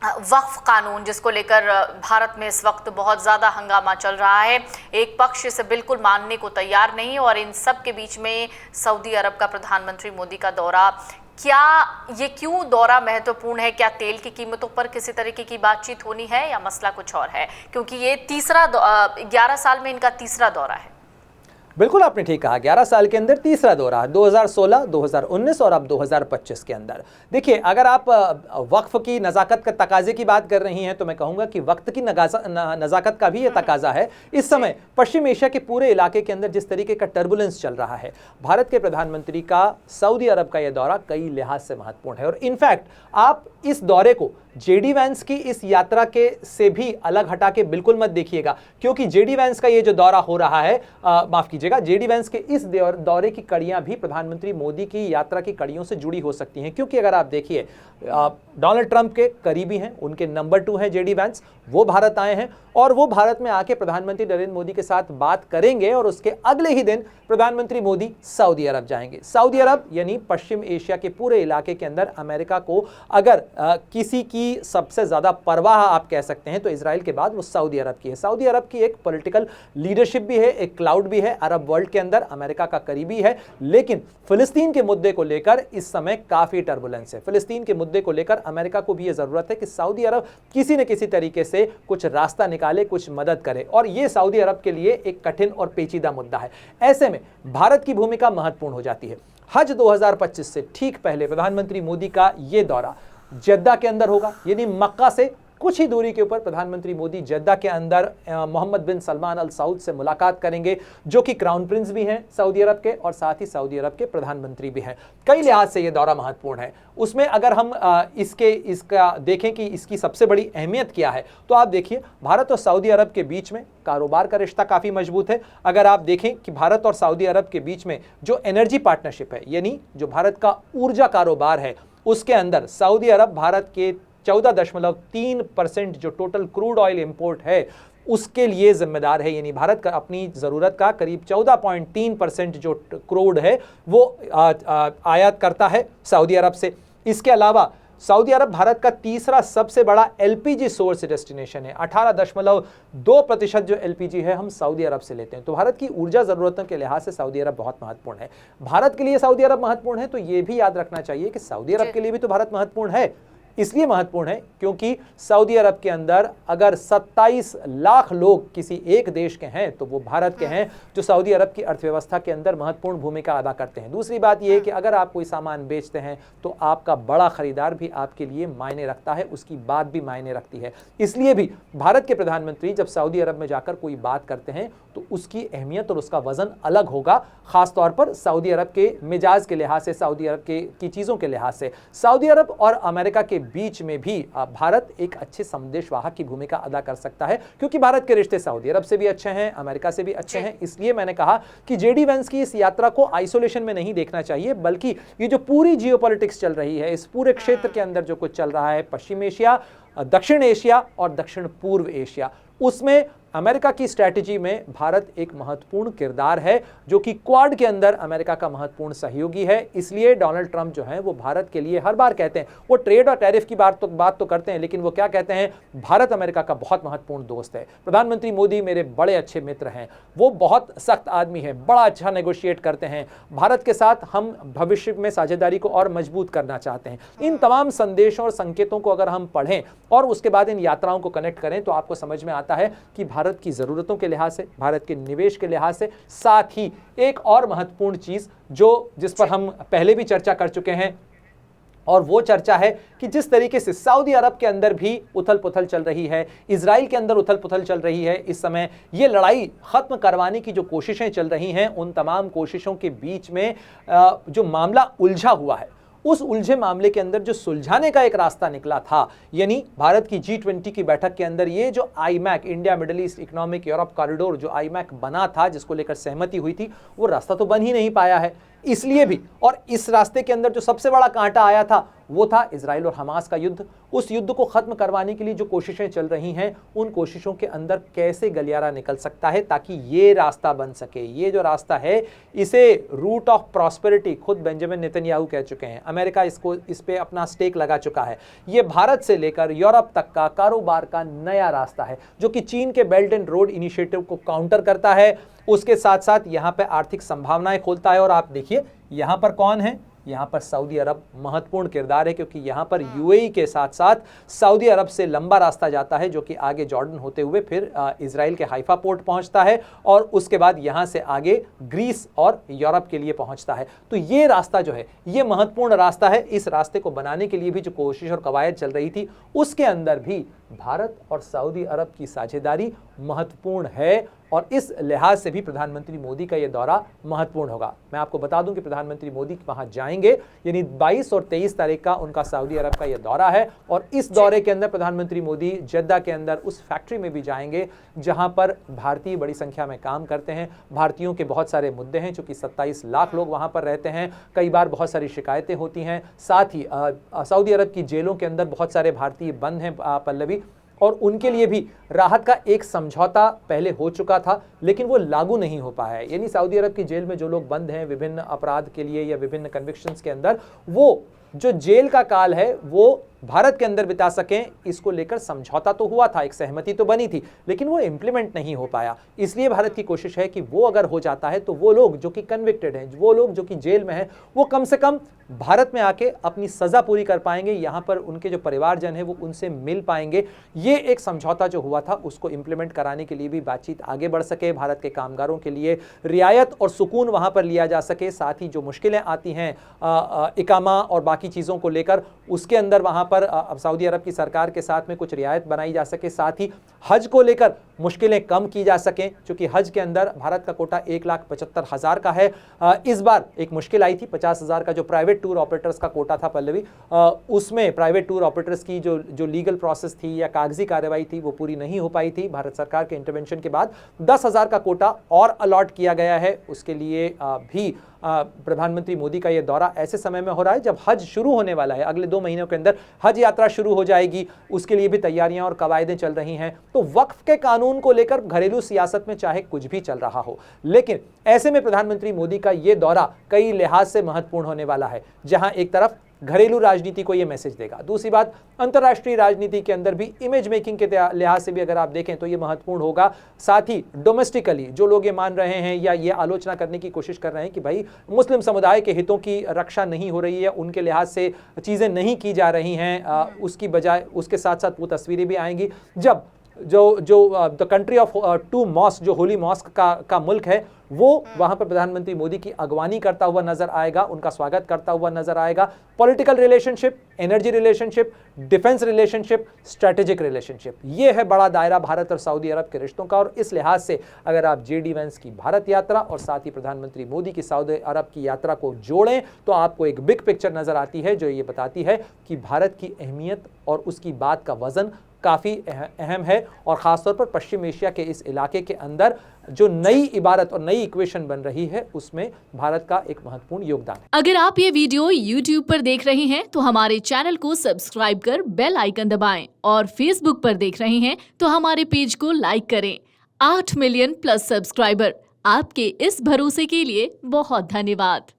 वक्फ कानून जिसको लेकर भारत में इस वक्त बहुत ज़्यादा हंगामा चल रहा है। एक पक्ष इसे बिल्कुल मानने को तैयार नहीं और इन सब के बीच में सऊदी अरब का प्रधानमंत्री मोदी का दौरा, क्या ये क्यों दौरा महत्वपूर्ण है? क्या तेल की कीमतों पर किसी तरीके की बातचीत होनी है या मसला कुछ और है? क्योंकि ये 11 साल में इनका तीसरा दौरा है। बिल्कुल आपने ठीक कहा, 11 साल के अंदर तीसरा दौरा, 2016, 2019 और अब 2025 के अंदर। देखिए, अगर आप वक्फ की नज़ाकत का तकाजे की बात कर रही हैं तो मैं कहूँगा कि वक्त की नज़ाकत का भी ये तकाजा है। इस समय पश्चिम एशिया के पूरे इलाके के अंदर जिस तरीके का टर्बुलेंस चल रहा है, भारत के प्रधानमंत्री का सऊदी अरब का यह दौरा कई लिहाज से महत्वपूर्ण है। और इनफैक्ट आप इस दौरे को जेडी वैंस की इस यात्रा के से भी अलग हटा के बिल्कुल मत देखिएगा, क्योंकि जेडी वैंस का ये जो दौरा हो रहा है, माफ कीजिएगा, जेडी वैंस के इस दौरे की कड़ियां भी प्रधानमंत्री मोदी की यात्रा की कड़ियों से जुड़ी हो सकती हैं। क्योंकि अगर आप देखिए, डोनाल्ड ट्रंप के करीबी हैं, उनके नंबर 2 हैं जेडी वैंस, वो भारत आए हैं और वो भारत में आके प्रधानमंत्री नरेंद्र मोदी के साथ बात करेंगे और उसके अगले ही दिन प्रधानमंत्री मोदी सऊदी अरब जाएंगे। सऊदी अरब यानी पश्चिम एशिया के पूरे इलाके के अंदर अमेरिका को अगर किसी की सबसे ज्यादा परवाह आप कह सकते हैं तो इजराइल के बाद वो सऊदी अरब की है। सऊदी अरब की एक पॉलिटिकल लीडरशिप भी है, एक क्लाउड भी है अरब वर्ल्ड के अंदर, अमेरिका का करीबी है। लेकिन फिलिस्तीन के मुद्दे को लेकर इस समय काफी टर्बुलेंस है। फिलिस्तीन के मुद्दे को लेकर अमेरिका को भी यह जरूरत है कि सऊदी अरब किसी न किसी तरीके से कुछ रास्ता निकाले, कुछ मदद करे, और यह सऊदी अरब के लिए एक कठिन और पेचीदा मुद्दा है। ऐसे में भारत की भूमिका महत्वपूर्ण हो जाती है। हज 2025 से ठीक पहले प्रधानमंत्री मोदी का यह दौरा जद्दा के अंदर होगा, यानी मक्का से कुछ ही दूरी के ऊपर प्रधानमंत्री मोदी जद्दा के अंदर मोहम्मद बिन सलमान अल सऊद से मुलाकात करेंगे, जो कि क्राउन प्रिंस भी हैं सऊदी अरब के और साथ ही सऊदी अरब के प्रधानमंत्री भी हैं। कई लिहाज से ये दौरा महत्वपूर्ण है। उसमें अगर हम इसका देखें कि इसकी सबसे बड़ी अहमियत क्या है, तो आप देखिए, भारत और सऊदी अरब के बीच में कारोबार का रिश्ता काफ़ी मजबूत है। अगर आप देखें कि भारत और सऊदी अरब के बीच में जो एनर्जी पार्टनरशिप है, यानी जो भारत का ऊर्जा कारोबार है, उसके अंदर सऊदी अरब भारत के 14.3% जो टोटल क्रूड ऑयल इंपोर्ट है उसके लिए जिम्मेदार है। यानी भारत का अपनी ज़रूरत का करीब 14.3% जो क्रूड है वो आयात करता है सऊदी अरब से। इसके अलावा सऊदी अरब भारत का तीसरा सबसे बड़ा एलपीजी सोर्स डेस्टिनेशन है। 18.2% जो एलपीजी है हम सऊदी अरब से लेते हैं। तो भारत की ऊर्जा ज़रूरतों के लिहाज से सऊदी अरब बहुत महत्वपूर्ण है। भारत के लिए सऊदी अरब महत्वपूर्ण है तो ये भी याद रखना चाहिए कि सऊदी अरब के लिए भी तो भारत महत्वपूर्ण है। इसलिए महत्वपूर्ण है क्योंकि सऊदी अरब के अंदर अगर 27 लाख लोग किसी एक देश के हैं तो वो भारत के हैं, जो सऊदी अरब की अर्थव्यवस्था के अंदर महत्वपूर्ण भूमिका अदा करते हैं। दूसरी बात यह है कि अगर आप कोई सामान बेचते हैं तो आपका बड़ा खरीदार भी आपके लिए मायने रखता है, उसकी बात भी मायने रखती है। इसलिए भी भारत के प्रधानमंत्री जब सऊदी अरब में जाकर कोई बात करते हैं तो उसकी अहमियत और उसका वजन अलग होगा, खासतौर पर सऊदी अरब के मिजाज के लिहाज से, सऊदी अरब की चीज़ों के लिहाज से। सऊदी अरब और अमेरिका के बीच में भी भारत एक अच्छे संदेशवाहक की भूमिका अदा कर सकता है, क्योंकि भारत के रिश्ते सऊदी अरब से भी अच्छे हैं, अमेरिका से भी अच्छे हैं। इसलिए मैंने कहा कि जेडी वैंस की इस यात्रा को आइसोलेशन में नहीं देखना चाहिए, बल्कि ये जो पूरी जियोपॉलिटिक्स चल रही है, इस पूरे क्षेत्र के अंदर जो कुछ चल रहा है, पश्चिम एशिया, दक्षिण एशिया और दक्षिण पूर्व एशिया, उसमें अमेरिका की स्ट्रैटेजी में भारत एक महत्वपूर्ण किरदार है, जो कि क्वाड के अंदर अमेरिका का महत्वपूर्ण सहयोगी है। इसलिए डोनाल्ड ट्रंप जो है वो भारत के लिए हर बार कहते हैं, वो ट्रेड और टैरिफ की बात तो करते हैं, लेकिन वो क्या कहते हैं, भारत अमेरिका का बहुत महत्वपूर्ण दोस्त है। प्रधानमंत्री मोदी मेरे बड़े अच्छे मित्र हैं, वो बहुत सख्त आदमी है, बड़ा अच्छा नेगोशिएट करते हैं, भारत के साथ हम भविष्य में साझेदारी को और मजबूत करना चाहते हैं। इन तमाम संदेशों और संकेतों को अगर हम पढ़ें और उसके बाद इन यात्राओं को कनेक्ट करें तो आपको समझ में आता है कि भारत की ज़रूरतों के लिहाज से, भारत के निवेश के लिहाज से, साथ ही एक और महत्वपूर्ण चीज़ जिस पर हम पहले भी चर्चा कर चुके हैं, और वो चर्चा है कि जिस तरीके से सऊदी अरब के अंदर भी उथल पुथल चल रही है, इजराइल के अंदर उथल पुथल चल रही है, इस समय ये लड़ाई ख़त्म करवाने की जो कोशिशें चल रही हैं, उन तमाम कोशिशों के बीच में जो मामला उलझा हुआ है, उस उलझे मामले के अंदर जो सुलझाने का एक रास्ता निकला था, यानी भारत की G20 की बैठक के अंदर ये जो iMac, India middle east economic Europe corridor, जो आईमैक बना था, जिसको लेकर सहमति हुई थी, वो रास्ता तो बन ही नहीं पाया है। इसलिए भी, और इस रास्ते के अंदर जो सबसे बड़ा कांटा आया था वो था इजराइल और हमास का युद्ध। उस युद्ध को खत्म करवाने के लिए जो कोशिशें चल रही हैं, उन कोशिशों के अंदर कैसे गलियारा निकल सकता है ताकि ये रास्ता बन सके। ये जो रास्ता है इसे रूट ऑफ प्रॉस्पेरिटी खुद बेंजामिन नेतन्याहू कह चुके हैं। अमेरिका इस पे अपना स्टेक लगा चुका है। ये भारत से लेकर यूरोप तक का कारोबार का नया रास्ता है जो कि चीन के बेल्ट एंड रोड इनिशिएटिव को काउंटर करता है, उसके साथ साथ यहाँ पे आर्थिक संभावनाएं खोलता है। और आप देखिए यहाँ पर कौन है, यहाँ पर सऊदी अरब महत्वपूर्ण किरदार है, क्योंकि यहाँ पर यूएई के साथ साथ सऊदी अरब से लंबा रास्ता जाता है जो कि आगे जॉर्डन होते हुए फिर इजराइल के हाइफा पोर्ट पहुँचता है और उसके बाद यहाँ से आगे ग्रीस और यूरोप के लिए पहुँचता है। तो ये रास्ता जो है ये महत्वपूर्ण रास्ता है। इस रास्ते को बनाने के लिए भी जो कोशिश और कवायद चल रही थी उसके अंदर भी भारत और सऊदी अरब की साझेदारी महत्वपूर्ण है और इस लिहाज से भी प्रधानमंत्री मोदी का यह दौरा महत्वपूर्ण होगा। मैं आपको बता दूं कि प्रधानमंत्री मोदी वहां जाएंगे, यानी 22 और 23 तारीख का उनका सऊदी अरब का यह दौरा है और इस दौरे के अंदर प्रधानमंत्री मोदी जद्दा के अंदर उस फैक्ट्री में भी जाएंगे जहां पर भारतीय बड़ी संख्या में काम करते हैं। भारतीयों के बहुत सारे मुद्दे हैं, चूंकि 27 लाख लोग वहां पर रहते हैं, कई बार बहुत सारी शिकायतें होती हैं। साथ ही सऊदी अरब की जेलों के अंदर बहुत सारे भारतीय बंद हैं पल्लवी, और उनके लिए भी राहत का एक समझौता पहले हो चुका था लेकिन वो लागू नहीं हो पाया है। यानी सऊदी अरब की जेल में जो लोग बंद हैं विभिन्न अपराध के लिए या विभिन्न कन्विक्शंस के अंदर, वो जो जेल का काल है वो भारत के अंदर बिता सकें, इसको लेकर समझौता तो हुआ था, एक सहमति तो बनी थी, लेकिन वो इंप्लीमेंट नहीं हो पाया। इसलिए भारत की कोशिश है कि वो अगर हो जाता है तो वो लोग जो कि कन्विक्टेड हैं, वो लोग जो कि जेल में हैं, वो कम से कम भारत में आके अपनी सजा पूरी कर पाएंगे, यहाँ पर उनके जो परिवारजन है वो उनसे मिल पाएंगे। ये एक समझौता जो हुआ था उसको इंप्लीमेंट कराने के लिए भी बातचीत आगे बढ़ सके, भारत के कामगारों के लिए रियायत और सुकून वहाँ पर लिया जा सके। साथ ही जो मुश्किलें आती हैं इकामा और बाकी चीज़ों को लेकर, उसके अंदर वहाँ पर सऊदी अरब की सरकार के साथ में कुछ रियायत बनाई जा सके। साथ ही हज को लेकर मुश्किलें कम की जा सकें, क्योंकि हज के अंदर भारत का कोटा 1,75,000 का है। इस बार एक मुश्किल आई थी, 50,000 का जो प्राइवेट टूर ऑपरेटर्स का कोटा था पल्लवी, उसमें प्राइवेट टूर ऑपरेटर्स की जो लीगल प्रोसेस थी या कागजी कार्रवाई थी वो पूरी नहीं हो पाई थी। भारत सरकार के इंटरवेंशन के बाद 10,000 का कोटा और अलॉट किया गया है। उसके लिए भी प्रधानमंत्री मोदी का यह दौरा ऐसे समय में हो रहा है जब हज शुरू होने वाला है। अगले 2 महीनों के अंदर हज यात्रा शुरू हो जाएगी, उसके लिए भी तैयारियां और कवायदें चल रही हैं। तो वक्फ के कानून को लेकर घरेलू सियासत में चाहे कुछ भी चल रहा हो, लेकिन ऐसे में प्रधानमंत्री मोदी का यह दौरा कई लिहाज से महत्वपूर्ण होने वाला है, जहां एक तरफ घरेलू राजनीति को यह मैसेज देगा, दूसरी बात अंतर्राष्ट्रीय राजनीति के अंदर भी इमेज मेकिंग के लिहाज से भी अगर आप देखें तो यह महत्वपूर्ण होगा। साथ ही डोमेस्टिकली जो लोग ये मान रहे हैं या ये आलोचना करने की कोशिश कर रहे हैं कि भाई मुस्लिम समुदाय के हितों की रक्षा नहीं हो रही है, उनके लिहाज से चीज़ें नहीं की जा रही हैं, उसकी बजाय उसके साथ साथ वो तस्वीरें भी आएंगी जब जो द कंट्री ऑफ 2 मॉस्क, जो होली मॉस्क का मुल्क है, वो वहां पर प्रधानमंत्री मोदी की अगवानी करता हुआ नजर आएगा, उनका स्वागत करता हुआ नजर आएगा। Political relationship, energy relationship, defence relationship, strategic relationship, ये है बड़ा दायरा भारत और सऊदी अरब के रिश्तों का। और इस लिहाज से अगर आप JD वैंस की भारत यात्रा और साथ ही प्रधानमंत्री मोदी की सऊदी अरब की यात्रा को जोड़ें तो आपको एक बिग पिक्चर नजर आती है जो ये बताती है कि भारत की अहमियत और उसकी बात का वजन काफ़ी अहम है। और ख़ासतौर पर पश्चिम एशिया के इस इलाके के अंदर जो नई इबारत और नई इक्वेशन बन रही है उसमें भारत का एक महत्वपूर्ण योगदान है। अगर आप ये वीडियो YouTube पर देख रहे हैं तो हमारे चैनल को सब्सक्राइब कर बेल आइकन दबाएं और Facebook पर देख रहे हैं तो हमारे पेज को लाइक करें। 8 मिलियन प्लस सब्सक्राइबर, आपके इस भरोसे के लिए बहुत धन्यवाद।